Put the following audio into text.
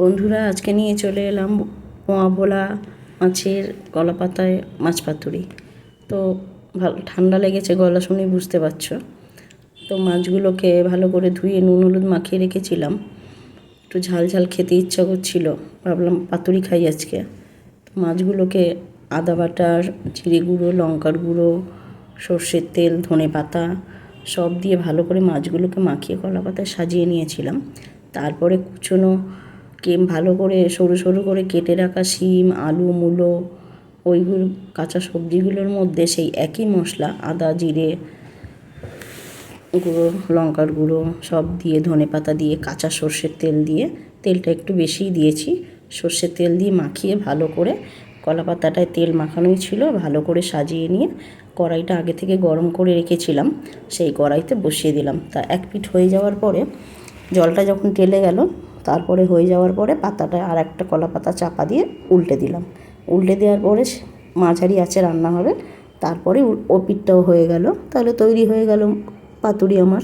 বন্ধুরা, আজকে নিয়ে চলে এলাম পোয়া ভোলা মাছের গলা পাতায় মাছ পাতুরি। তো ভালো ঠান্ডা লেগেছে, গলা শুনে বুঝতে পারছো। তো মাছগুলোকে ভালো করে ধুয়ে নুন হলুদ মাখিয়ে রেখেছিলাম। একটু ঝাল ঝাল খেতে ইচ্ছা করছিল, ভাবলাম পাতুরি খাই আজকে। তো মাছগুলোকে আদা বাটা, জিরে গুঁড়ো, লঙ্কার গুঁড়ো, সর্ষের তেল, ধনে পাতা সব দিয়ে ভালো করে মাছগুলোকে মাখিয়ে কলা পাতায় সাজিয়ে নিয়েছিলাম। তারপরে কুচনো ভালো করে সরু সরু করে কেটে রাখা শিম, আলু, মূলো, ওইগুলো কাঁচা সবজিগুলোর মধ্যে সেই একই মশলা আদা, জিরে গুঁড়ো, লঙ্কার গুঁড়ো সব দিয়ে, ধনে পাতা দিয়ে, কাঁচা সর্ষের তেল দিয়ে, তেলটা একটু বেশিই দিয়েছি, সর্ষের তেল দিয়ে মাখিয়ে ভালো করে কলা পাতাটায় তেল মাখানোই ছিল, ভালো করে সাজিয়ে নিয়ে কড়াইটা আগে থেকে গরম করে রেখেছিলাম, সেই কড়াইতে বসিয়ে দিলাম। তা এক পিঠ হয়ে যাওয়ার পরে জলটা যখন টেলে গেল, তারপরে হয়ে যাওয়ার পরে পাতাটা আর একটা কলা পাতা চাপা দিয়ে উল্টে দিলাম। উল্টে দেওয়ার পরে মাঝারি আঁচে রান্না হবে। তারপরে ও পিঠটাও হয়ে গেল, তাহলে তৈরি হয়ে গেল পাতুরি আমার।